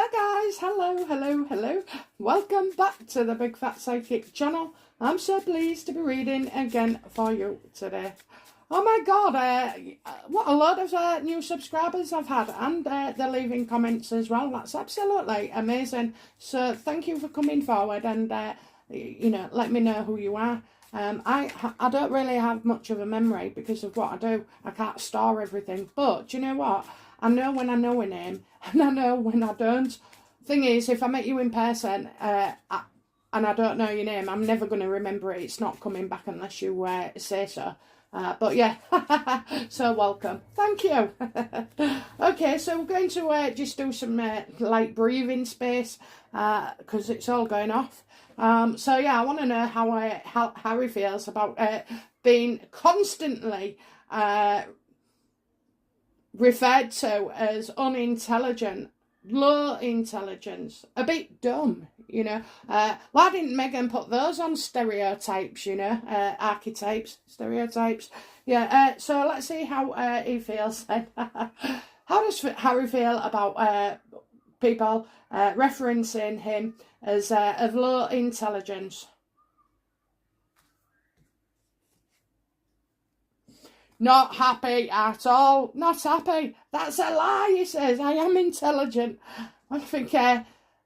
Hi guys, hello. Welcome back to the Big Fat Psychic channel. I'm so pleased to be reading again for you today. Oh my god, what a lot of new subscribers I've had, and they're leaving comments as well. That's absolutely amazing. So thank you for coming forward and, let me know who you are. I don't really have much of a memory because of what I do. I can't store everything. But do you know what? I know when I know a name and I know when I don't. Thing is, if I met you in person and I don't know your name, I'm never going to remember it. It's not coming back unless you say so. But yeah, so welcome. Thank you. Okay, so we're going to just do some light breathing space because it's all going off. So yeah, I want to know how Harry feels about being constantly referred to as unintelligent, low intelligence, a bit dumb, you know. Why didn't Meghan put those on stereotypes, you know, archetypes, stereotypes? Yeah, so let's see how he feels. How does Harry feel about people referencing him as of low intelligence? Not happy at all. Not happy. That's a lie, he says. I am intelligent. I think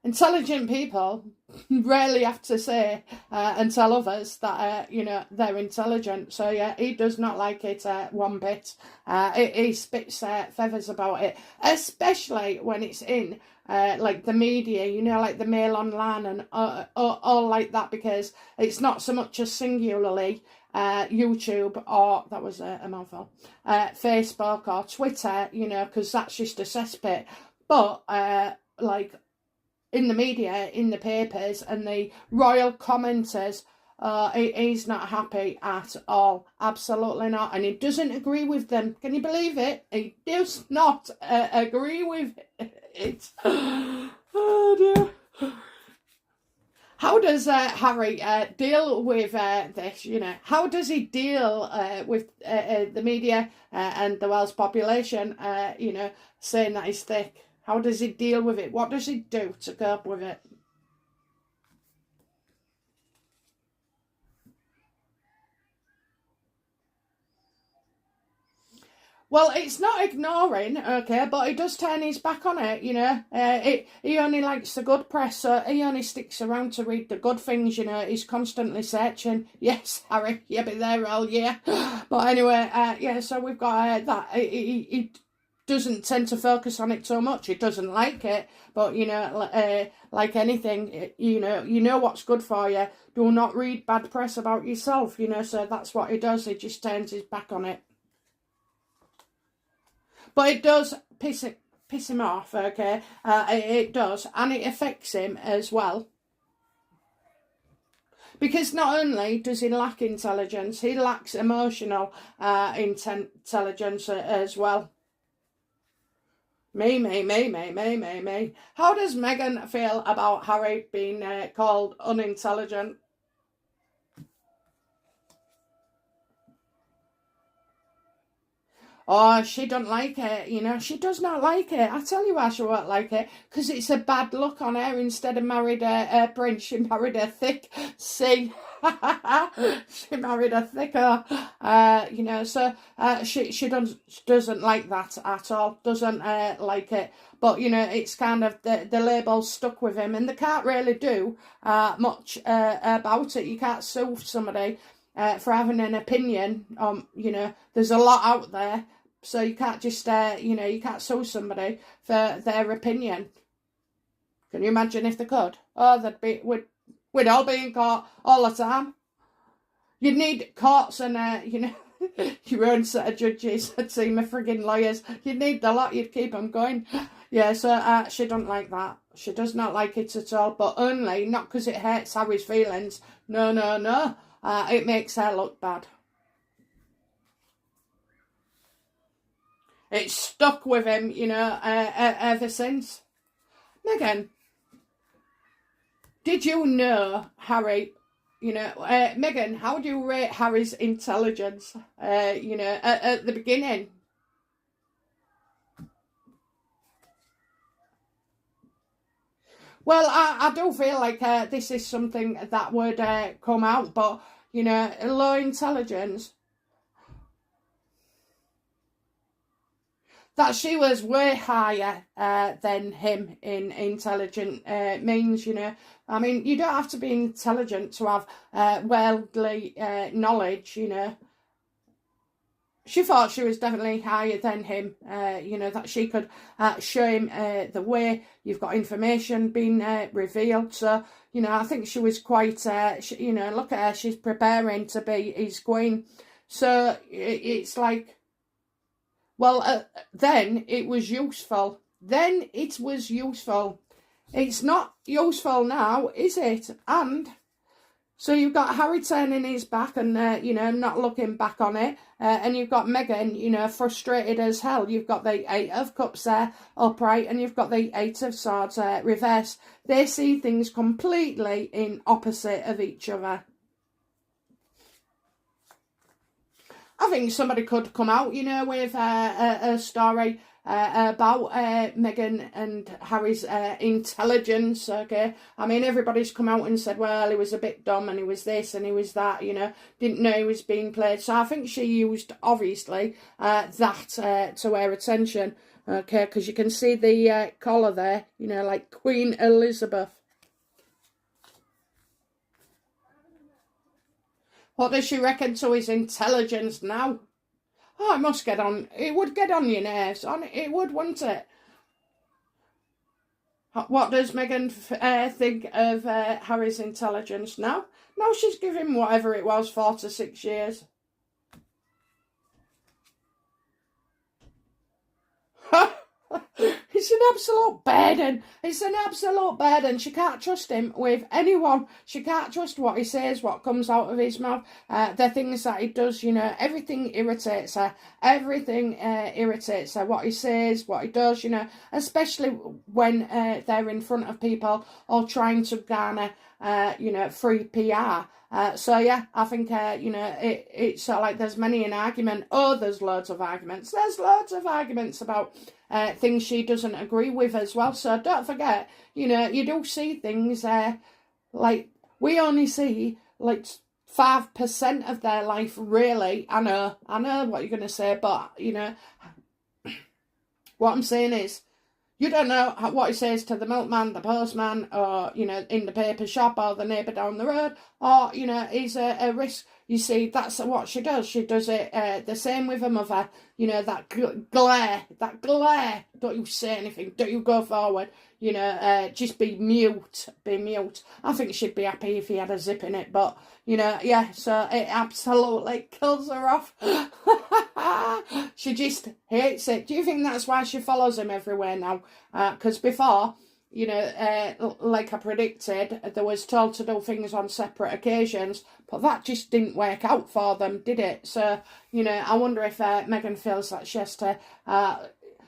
intelligent people rarely have to say and tell others that, they're intelligent. So, yeah, he does not like it one bit. He spits feathers about it, especially when it's in like the media, you know, like the Mail Online and all like that, because it's not so much as singularly YouTube or, that was a mouthful, Facebook or Twitter, you know, because that's just a cesspit. But like in the media, in the papers and the royal commenters, he's not happy at all. Absolutely not. And he doesn't agree with them. Can you believe it? He does not agree with it. Oh dear. How does Harry deal with this, you know? How does he deal with the media and the world's population, saying that he's thick? How does he deal with it? What does he do to cope with it? Well, it's not ignoring, okay, but he does turn his back on it, you know. He only likes the good press, so he only sticks around to read the good things, you know. He's constantly searching. Yes, Harry, you'll be there all year. But anyway, yeah, so we've got that. He doesn't tend to focus on it so much. He doesn't like it, but, you know, like anything, you know what's good for you. Do not read bad press about yourself, you know, so that's what he does. He just turns his back on it. But it does piss him off, okay? It does, and it affects him as well. Because not only does he lack intelligence, he lacks emotional intelligence as well. Me. How does Meghan feel about Harry being called unintelligent? Oh, she don't like it, you know. She does not like it. I tell you why she won't like it. Because it's a bad look on her. Instead of married a prince, she married a thick C. She married a thicker, you know. So she doesn't like that at all. Doesn't like it. But, you know, it's kind of the label stuck with him. And they can't really do much about it. You can't sue somebody for having an opinion. You know, there's a lot out there. So you can't just, you can't sue somebody for their opinion. Can you imagine if they could? Oh, we'd all be in court all the time. You'd need courts and, your own set of judges, a team of frigging lawyers. You'd need the lot, you'd keep them going. Yeah, so she don't like that. She does not like it at all, but only, not because it hurts Harry's feelings. No. It makes her look bad. It's stuck with him, you know, ever since. Meghan, did you know Harry, you know, Meghan, how do you rate Harry's intelligence, at the beginning? Well, I do feel like this is something that would come out, but, you know, low intelligence, that she was way higher than him in intelligent means, you know. I mean, you don't have to be intelligent to have worldly knowledge, you know. She thought she was definitely higher than him, you know, that she could show him the way. You've got information being revealed. So, you know, I think she was quite, you know, look at her, she's preparing to be his queen. So it's like, well, then it was useful. Then it was useful. It's not useful now, is it? And so you've got Harry turning his back and, you know, not looking back on it. And you've got Meghan, you know, frustrated as hell. You've got the Eight of Cups there upright and you've got the Eight of Swords reverse. They see things completely in opposite of each other. I think somebody could come out, you know, with a story about Meghan and Harry's intelligence, okay? I mean, everybody's come out and said, well, he was a bit dumb and he was this and he was that, you know, didn't know he was being played. So I think she used, obviously, that to her attention, okay? Because you can see the collar there, you know, like Queen Elizabeth. What does she reckon to his intelligence now? Oh, it must get on. It would get on your nerves. It would, wouldn't it? What does Meghan think of Harry's intelligence now? Now she's given whatever it was, 4 to 6 years. It's an absolute burden. It's an absolute burden. She can't trust him with anyone. She can't trust what he says, what comes out of his mouth, the things that he does, you know. Everything irritates her. Everything irritates her. What he says, what he does, you know, especially when they're in front of people or trying to garner, you know, free PR. So, yeah, I think, you know, it's sort of like there's many an argument. Oh, there's loads of arguments. There's loads of arguments about things she doesn't agree with as well. So don't forget, you know, you do see things like we only see like 5% of their life, really. I know what you're going to say, but, you know, what I'm saying is, you don't know what he says to the milkman, the postman, or, you know, in the paper shop, or the neighbour down the road, or, you know, he's a risk. You see, that's what she does. She does it the same with her mother. You know, that glare. Don't you say anything. Don't you go forward. You know, just be mute. I think she'd be happy if he had a zip in it. But, you know, yeah, so it absolutely kills her off. She just hates it. Do you think that's why she follows him everywhere now? Because before, you know, like I predicted, they was told to do things on separate occasions, but that just didn't work out for them, did it? So, you know, I wonder if Meghan feels like she has to,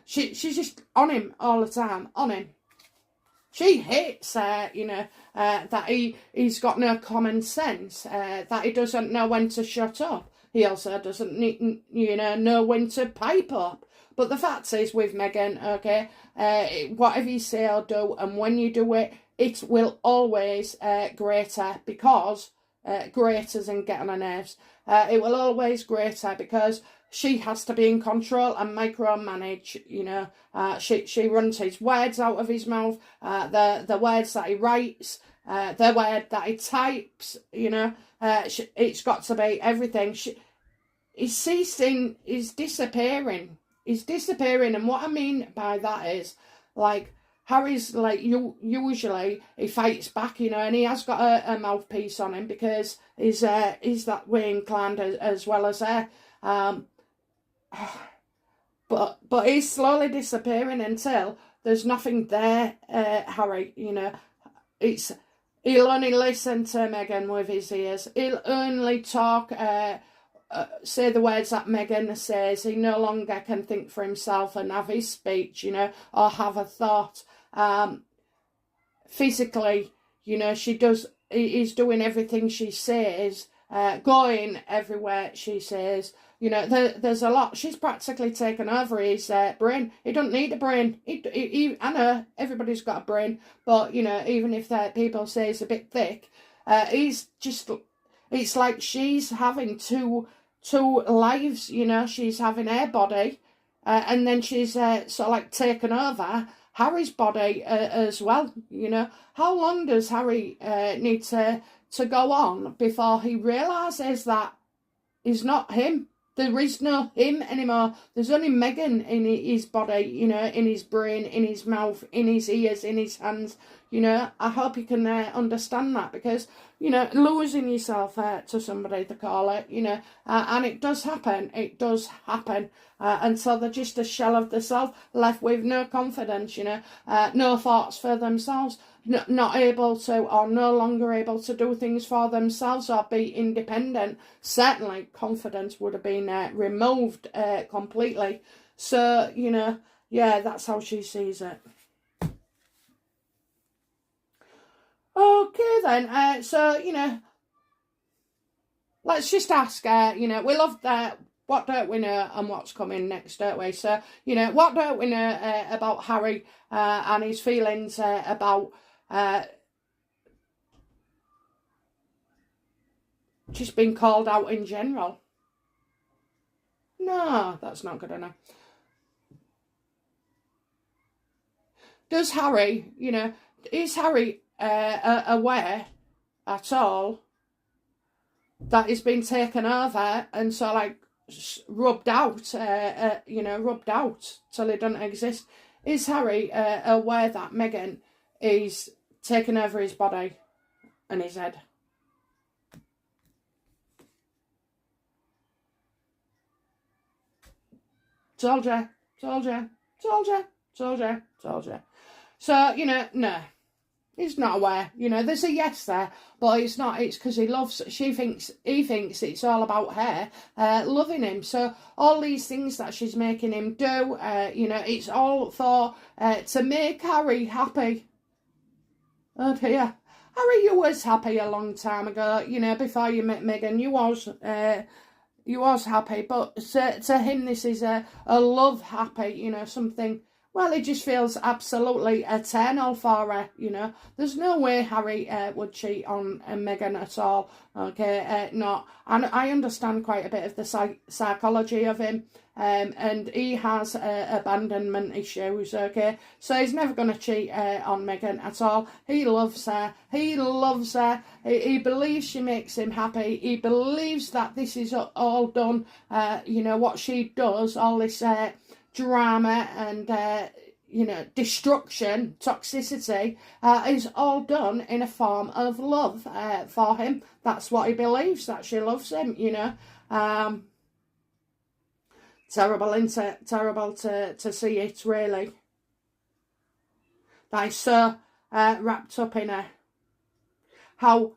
she's just on him all the time, on him. She hates, you know, that he's got no common sense, that he doesn't know when to shut up. He also doesn't need, you know when to pipe up. But the fact is with Meghan, okay, whatever you say or do, and when you do it, it will always grate her, because grate as in get on her nerves. It will always grate her because she has to be in control and micromanage, you know. She runs his words out of his mouth, the words that he writes, the word that he types, you know. It's got to be everything. He's ceasing, he's disappearing. He's disappearing, and what I mean by that is, like, Harry's, like, usually he fights back, you know, and he has got a mouthpiece on him because he's that way inclined as well as her. But he's slowly disappearing until there's nothing there, Harry, you know. He'll only listen to Meghan with his ears. He'll only talk, say the words that Meghan says. He no longer can think for himself and have his speech, you know, or have a thought. Physically, you know, he's doing everything she says, going everywhere she says, You know, there's a lot. She's practically taken over his brain. He don't need a brain. I know everybody's got a brain, but, you know, even if people say it's a bit thick, he's just, it's like she's having two lives, you know. She's having her body, and then she's sort of like taken over Harry's body as well, you know. How long does Harry need to go on before he realises that he's not him? There is no him anymore. There's only Meghan in his body, you know, in his brain, in his mouth, in his ears, in his hands. You know, I hope you can understand that, because, you know, losing yourself to somebody, they call it, you know, and it does happen. It does happen. And so they're just a shell of themselves, left with no confidence, you know, no thoughts for themselves, not able to, or no longer able to do things for themselves or be independent. Certainly confidence would have been removed completely. So, you know, yeah, that's how she sees it. Okay then, so, you know, let's just ask, you know, we love that. What don't we know and what's coming next, don't we? So, you know, what don't we know about Harry and his feelings about just being called out in general? No, that's not good enough. Does Harry, you know, is Harry aware at all that he's been taken over and so like rubbed out, you know, rubbed out till he doesn't exist? Is Harry aware that Meghan is taking over his body and his head? Told you. So, you know, no. He's not aware, you know. There's a yes there, but it's not. It's because he thinks it's all about her loving him. So all these things that she's making him do, you know, it's all for to make Harry happy. Oh dear, Harry, you was happy a long time ago, you know, before you met Meghan. You was happy, but to him this is a love happy, you know, something. Well, he just feels absolutely eternal for her, you know. There's no way Harry would cheat on Meghan at all, okay, not. And I understand quite a bit of the psychology of him, and he has abandonment issues, okay. So he's never going to cheat on Meghan at all. He loves her. He loves her. He believes she makes him happy. He believes that this is all done, you know, what she does, all this drama and, you know, destruction, toxicity, is all done in a form of love for him. That's what he believes, that she loves him, you know. Terrible, isn't it? Terrible to see it, really. That is so wrapped up in her. How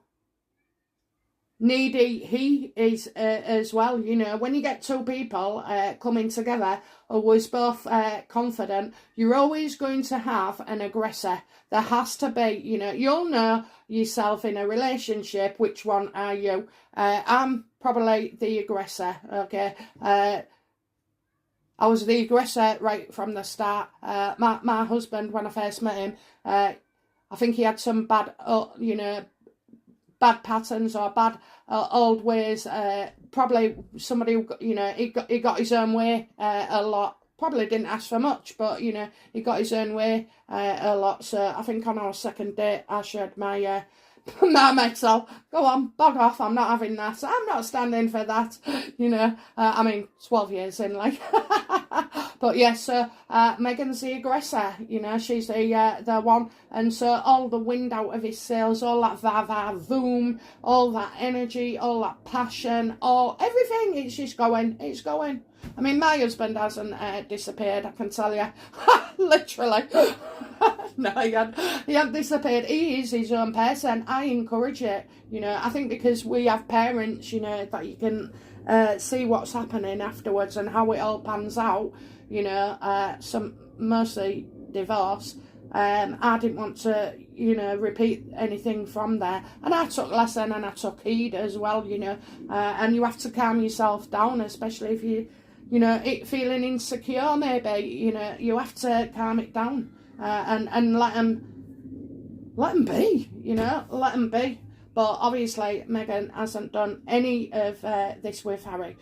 needy he is as well, you know. When you get two people coming together who is both confident, you're always going to have an aggressor. There has to be, you know. You'll know yourself in a relationship, which one are you. I'm probably the aggressor, okay. I was the aggressor right from the start. My husband, when I first met him, I think he had some bad, you know, bad patterns or bad old ways. Probably somebody who, you know, he got his own way a lot. Probably didn't ask for much, but, you know, he got his own way a lot. So I think on our second date, I shared my my metal. Go on, bog off. I'm not having that. I'm not standing for that. You know, I mean, 12 years in, like. But yes, so Meghan's the aggressor. You know, she's the one. And so all the wind out of his sails, all that va-va-voom, all that energy, all that passion, all everything. It's just going. It's going. I mean, my husband hasn't disappeared, I can tell you. Literally. No, he hadn't disappeared. He is his own person. I encourage it. You know, I think because we have parents, you know, that you can see what's happening afterwards and how it all pans out. You know, some mostly divorce. I didn't want to, repeat anything from there. And I took lesson and I took heed as well, and you have to calm yourself down, especially if feeling insecure maybe, you have to calm it down and let them be, let them be. But obviously Meghan hasn't done any of this with Harry.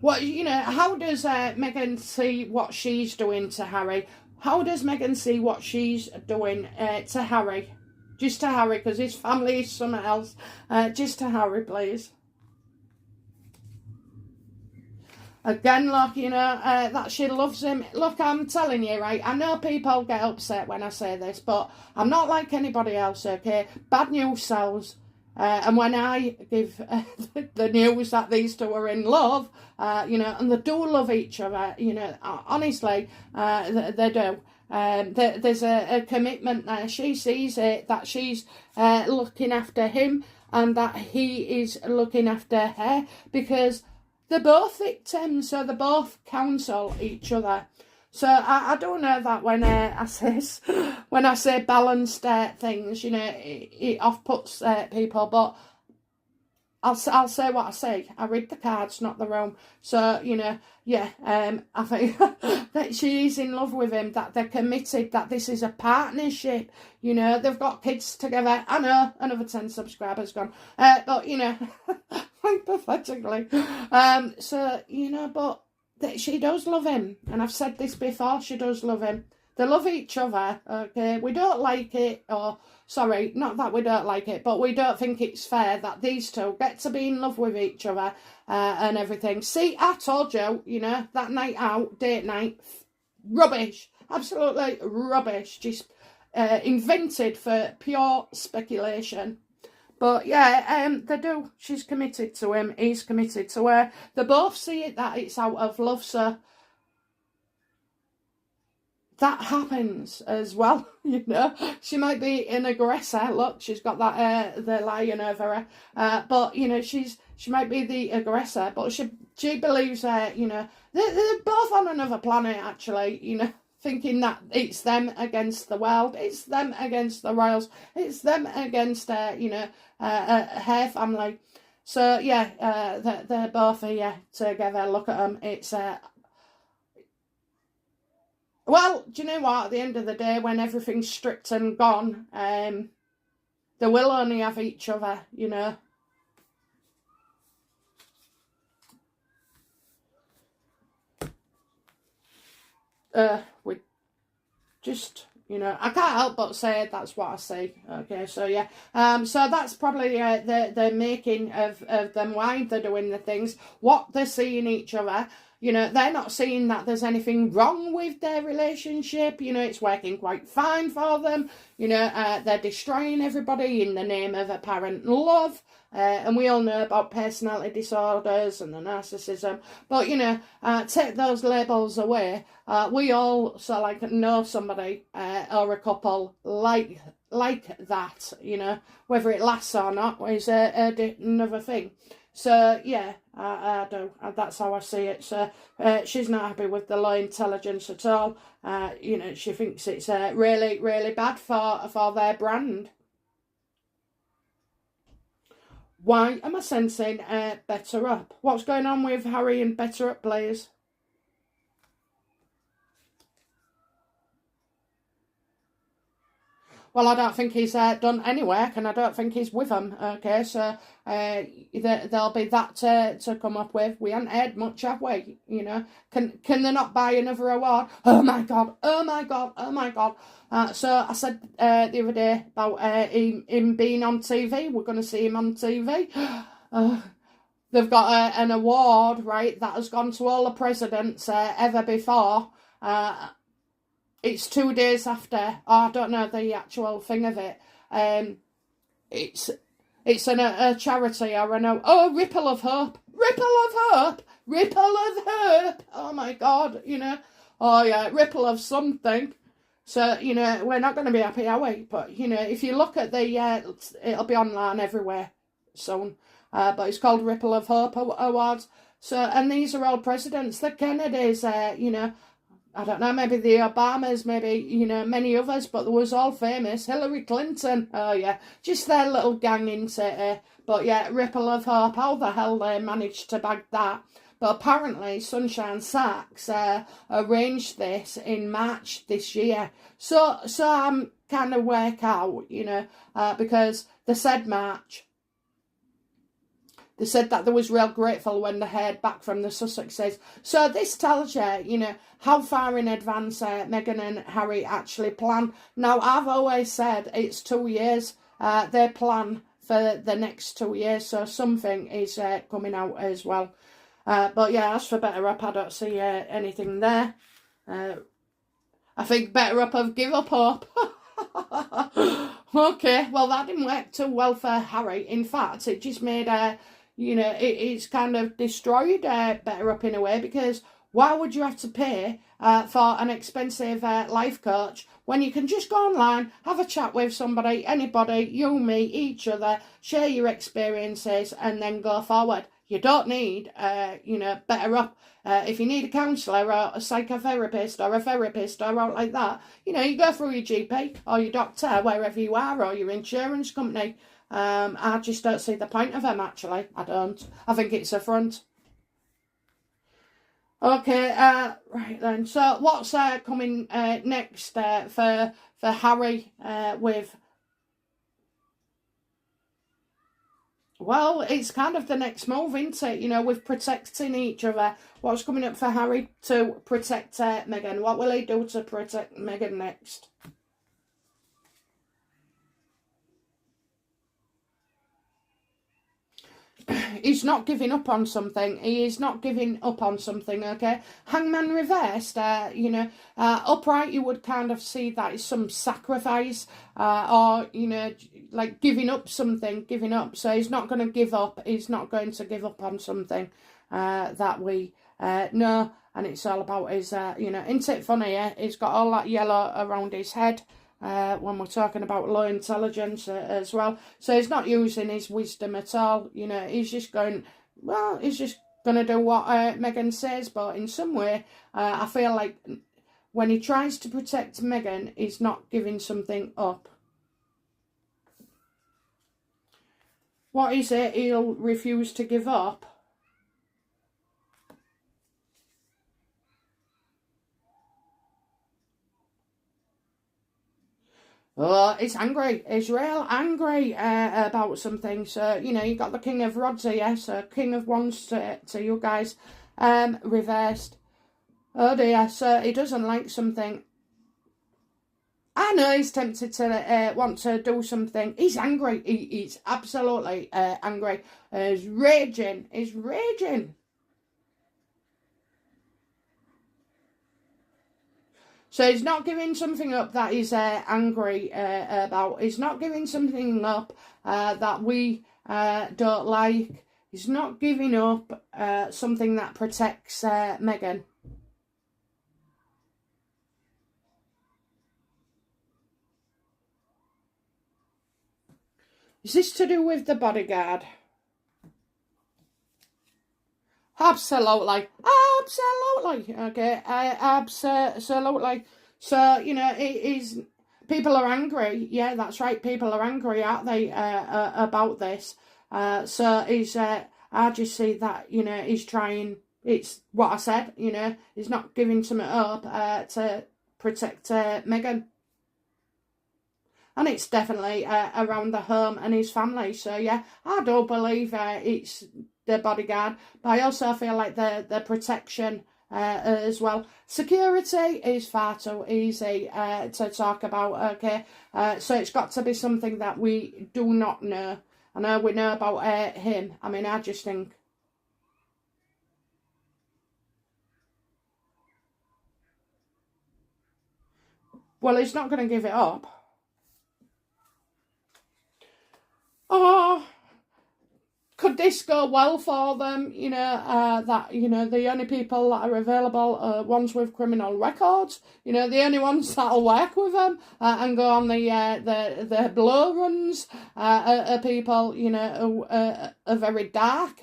What, how does Meghan see what she's doing to Harry? How does Meghan see what she's doing to Harry? Just to Harry, because his family is something else. Just to Harry, please. Again, look, that she loves him. Look, I'm telling you, right, I know people get upset when I say this, but I'm not like anybody else, okay? Bad news sells. And when I give the news that these two are in love, and they do love each other, honestly, they do. There's a commitment there. She sees it, that she's looking after him and that he is looking after her, because they're both victims, so they both counsel each other. So I don't know that when I say balanced things, it off-puts people, but I'll say what I say. I read the cards, not the room. So, I think that she is in love with him, that they're committed, that this is a partnership. They've got kids together. I know, another 10 subscribers gone. But, hypothetically. But she does love him. And I've said this before, she does love him. They love each other, okay? We don't like it, sorry, not that we don't like it, but we don't think it's fair that these two get to be in love with each other and everything. See, I told you, that night out, date night, rubbish, absolutely rubbish, just invented for pure speculation. But yeah, they do. She's committed to him, he's committed to her. They both see it that it's out of love, so that happens as well, She might be an aggressor. Look, she's got that the lion over her. But she might be the aggressor. But she believes they're both on another planet actually. Thinking that it's them against the world, it's them against the royals, it's them against her family. So yeah, they're both here together. Look at them. It's well, do you know what? At the end of the day, when everything's stripped and gone, they will only have each other, We just, I can't help but say that's what I see. Okay, so yeah. So that's probably the making of them, why they're doing the things, what they're seeing each other. They're not seeing that there's anything wrong with their relationship. It's working quite fine for them. They're destroying everybody in the name of apparent love. And we all know about personality disorders and the narcissism. But, take those labels away. We all know somebody or a couple like that, whether it lasts or not is another thing. So, yeah, I do. That's how I see it. So, she's not happy with the low intelligence at all. She thinks it's really, really bad for their brand. Why am I sensing Better Up? What's going on with Harry and Better Up, please? Well, I don't think he's done any work, and I don't think he's with them. Okay, so there'll be that to come up with. We haven't heard much, have we? Can they not buy another award? Oh my god! Oh my god! Oh my god! So I said the other day about him being on TV. We're going to see him on TV. They've got an award, right, that has gone to all the presidents ever before. It's 2 days after. I don't know the actual thing of it. It's a charity, or I know. Oh, Ripple of Hope. Ripple of Hope. Ripple of Hope. Oh my god, Oh yeah, Ripple of something. So, we're not going to be happy, are we? But, if you look at the, it'll be online everywhere soon. but it's called Ripple of Hope Awards. So, and these are all presidents, the Kennedys, you know, I don't know, maybe the Obamas, maybe, you know, many others, but there was all famous. Hillary Clinton, oh yeah, just their little gang into but yeah, Ripple of Hope, how the hell they managed to bag that? But apparently Sunshine Sachs arranged this in March this year. So I'm kind of work out, you know, because they said March. They said that they was real grateful when they heard back from the Sussexes. So this tells you, you know, how far in advance Meghan and Harry actually plan. Now, I've always said it's 2 years. They plan for the next 2 years. So something is coming out as well. But yeah, as for Better Up, I don't see anything there. I think Better Up have give up hope. Okay, well, that didn't work too well for Harry. In fact, it just made you know, it's kind of destroyed Better Up in a way, because why would you have to pay for an expensive life coach when you can just go online, have a chat with somebody, anybody, you, me, each other, share your experiences, and then go forward? You don't need, you know, Better Up. If you need a counsellor or a psychotherapist or a therapist or out like that, you know, you go through your GP or your doctor, wherever you are, or your insurance company. I just don't see the point of them, actually. I don't. I think it's a front. Okay, right then. So what's coming next for Harry with... Well, it's kind of the next move, isn't it? You know, with protecting each other. What's coming up for Harry to protect Meghan? What will he do to protect Meghan next? He's not giving up on something. He is not giving up on something, okay? Hangman reversed, you know, upright, you would kind of see that as some sacrifice, or, you know, like giving up something, giving up. So he's not going to give up. He's not going to give up on something that we know. And it's all about his, you know, isn't it funny, yeah? He's got all that yellow around his head. When we're talking about low intelligence as well. So he's not using his wisdom at all. You know, he's just going, well, he's just going to do what Meghan says. But in some way, I feel like when he tries to protect Meghan, he's not giving something up. What is it he'll refuse to give up? Oh, it's angry. It's real angry about something. So, you know, you got the King of Rods here. So, King of Wands to you guys. Reversed. Oh dear. So, he doesn't like something. I know he's tempted to want to do something. He's angry. He's absolutely angry. He's raging. He's raging. So he's not giving something up that he's angry about. He's not giving something up that we don't like. He's not giving up something that protects Meghan. Is this to do with the bodyguard? Absolutely. Absolutely. Okay. Absolutely. So, you know, it is... People are angry. Yeah, that's right. People are angry, aren't they, about this? So he's... I just see that, you know, he's trying... It's what I said, you know. He's not giving something up to protect Meghan. And it's definitely around the home and his family. So, yeah, I do believe it's the bodyguard. But I also feel like the protection as well. Security is far too easy to talk about, okay? So it's got to be something that we do not know. I know we know about him. I mean, I just think... Well, he's not going to give it up. Oh, could this go well for them? You know, that, you know, the only people that are available are ones with criminal records. You know, the only ones that'll work with them and go on the blow runs are people, you know, who are very dark.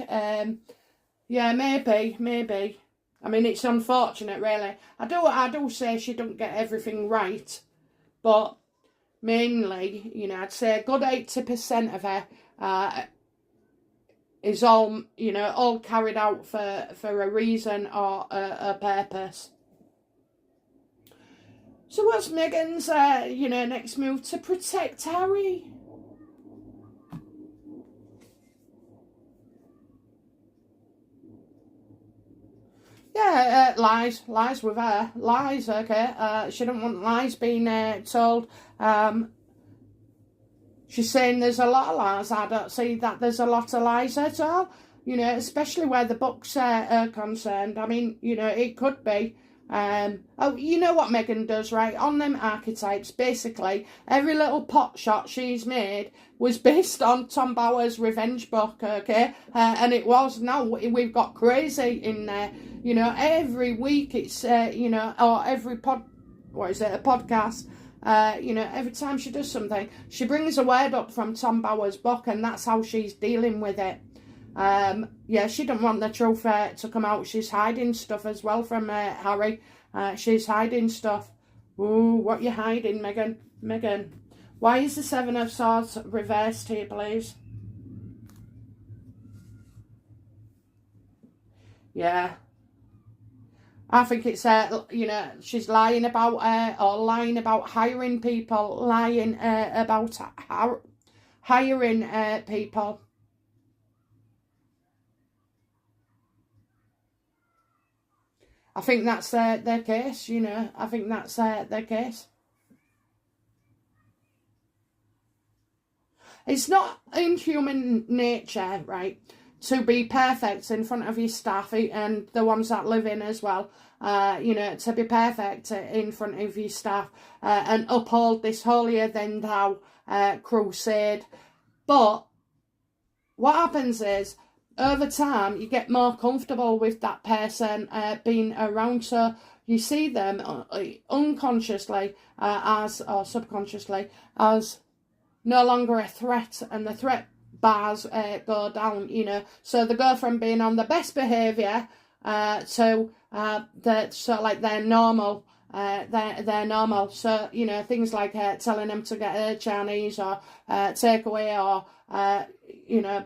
Yeah, maybe. I mean, it's unfortunate, really. I do say she don't get everything right, but mainly, you know, I'd say a good 80% of her is all, you know, all carried out for a reason or a purpose. So what's Meghan's, you know, next move to protect Harry? Yeah, lies with her. Lies, okay. She don't want lies being told. She's saying there's a lot of lies. I don't see that there's a lot of lies at all. You know, especially where the books are concerned. I mean, you know, it could be. Oh, you know what Meghan does, right? On them archetypes, basically, every little pot shot she's made was based on Tom Bower's revenge book, okay? And it was. Now we've got crazy in there. You know, every week it's, you know, or every a podcast. You know, every time she does something, she brings a word up from Tom Bower's book, and that's how she's dealing with it. Yeah, she don't want the truth to come out. She's hiding stuff as well from Harry. She's hiding stuff. Ooh, what you hiding, Meghan? Meghan, why is the Seven of Swords reversed here, please? Yeah. I think it's, you know, she's lying about, or lying about hiring people, lying about hiring people. I think that's their case, you know. I think that's their case. It's not in human nature, right, to be perfect in front of your staff and the ones that live in as well. You know, to be perfect in front of your staff and uphold this holier than thou crusade. But what happens is, over time, you get more comfortable with that person being around. So you see them unconsciously as, or subconsciously, as no longer a threat, and the threat bars go down, you know. So they go from being on the best behaviour to they're normal. They're normal. So, you know, things like telling them to get Chinese or takeaway, or you know, a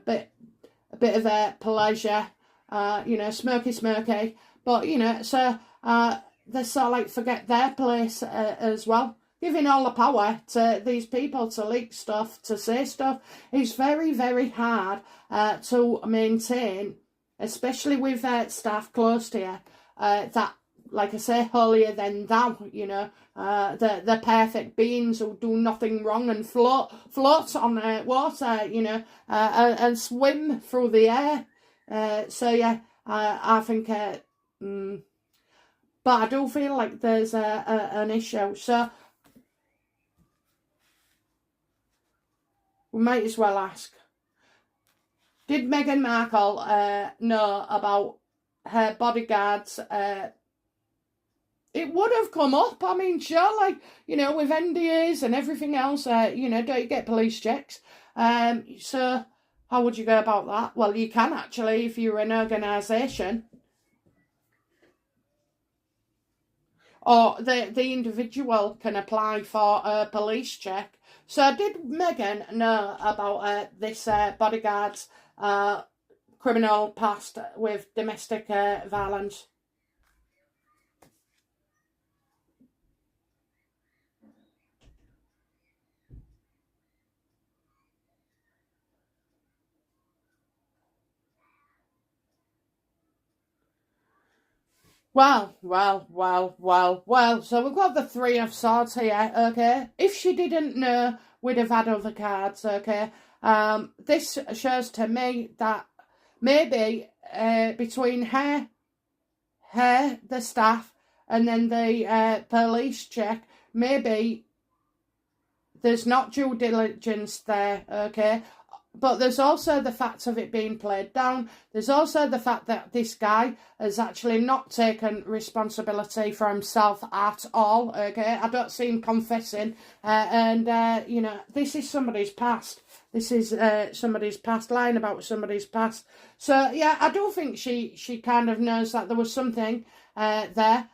bit of a pleasure, you know, smirky. But, you know, so they sort of like forget their place as well. Giving all the power to these people to leak stuff, to say stuff, is very, very hard to maintain, especially with staff close to you, that, like I say, holier than thou, you know, the perfect beings who do nothing wrong and float on water, you know, and swim through the air. So, yeah, I think, but I do feel like there's an issue. So, we might as well ask, did Meghan Markle know about her bodyguards? It would have come up. I mean, sure, like, you know, with NDAs and everything else, you know, don't you get police checks? So how would you go about that? Well, you can actually, if you're an organisation. Or the individual can apply for a police check. So did Meghan know about this bodyguard's criminal past with domestic violence? Well. So we've got the Three of Swords here, okay? If she didn't know, we'd have had other cards, okay? This shows to me that maybe between her, the staff, and then the police check, maybe there's not due diligence there, okay? But there's also the fact of it being played down. There's also the fact that this guy has actually not taken responsibility for himself at all, okay? I don't see him confessing. You know, this is somebody's past. This is somebody's past, lying about somebody's past. So, yeah, I do think she kind of knows that there was something there.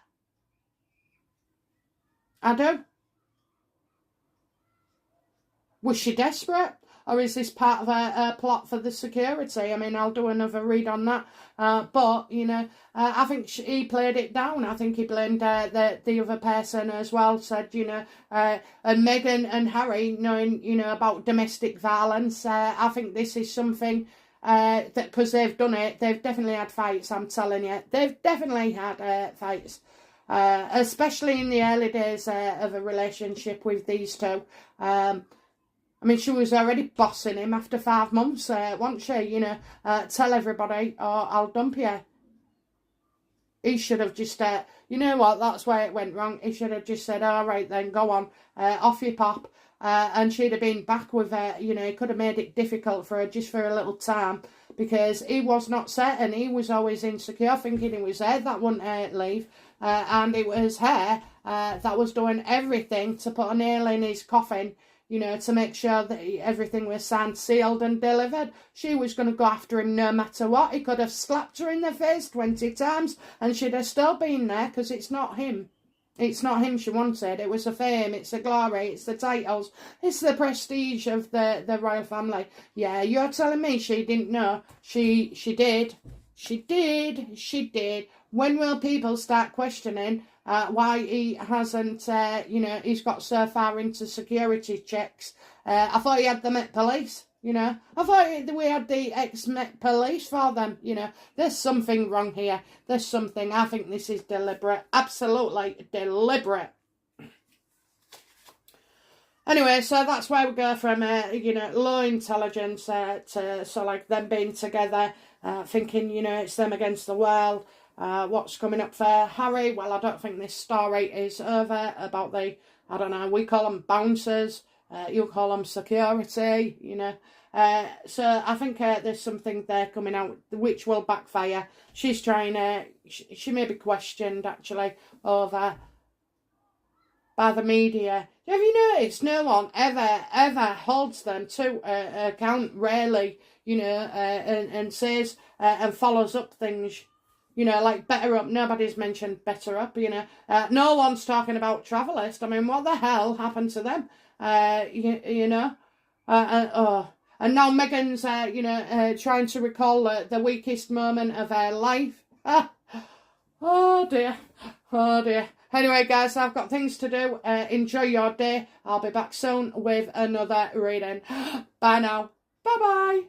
I do. Was she desperate? Or is this part of a plot for the security? I mean, I'll do another read on that. But, you know, I think he played it down. I think he blamed the other person as well. Said, you know, and Meghan and Harry knowing, you know, about domestic violence. I think this is something that, because they've done it, they've definitely had fights, I'm telling you. They've definitely had fights. Especially in the early days of a relationship with these two. I mean, she was already bossing him after 5 months, wasn't she? You know, tell everybody or I'll dump you. He should have just, you know what, that's where it went wrong. He should have just said, all right then, go on, off you pop. And she'd have been back with her, you know, he could have made it difficult for her just for a little time because he was not certain. He was always insecure, thinking it was her that wouldn't leave. And it was her that was doing everything to put a nail in his coffin, you know, to make sure that everything was signed, sealed and delivered. She was going to go after him no matter what. He could have slapped her in the face 20 times and she'd have still been there because it's not him. It's not him she wanted. It was the fame, it's the glory, it's the titles, it's the prestige of the royal family. Yeah, you're telling me she didn't know? She did. She did. When will people start questioning why he hasn't, you know, he's got so far into security checks? I thought he had the Met Police, you know. I thought we had the ex-Met Police for them, you know. There's something wrong here. There's something. I think this is deliberate. Absolutely deliberate. Anyway, so that's where we go from, you know, low intelligence to, so like, them being together, thinking, you know, it's them against the world. What's coming up for Harry? Well, I don't think this story is over about the, I don't know, we call them bouncers, you call them security, you know. So I think there's something there coming out which will backfire. She's trying, she may be questioned, actually, over by the media. Have you noticed no one ever holds them to account, rarely, you know, and says and follows up things, you know, like Better Up. Nobody's mentioned Better Up, you know. No one's talking about Travelist. I mean, what the hell happened to them? You know. And now Meghan's, you know, trying to recall the weakest moment of her life. Oh dear. Oh dear. Anyway, guys, I've got things to do. Enjoy your day. I'll be back soon with another reading. Bye now. Bye-bye.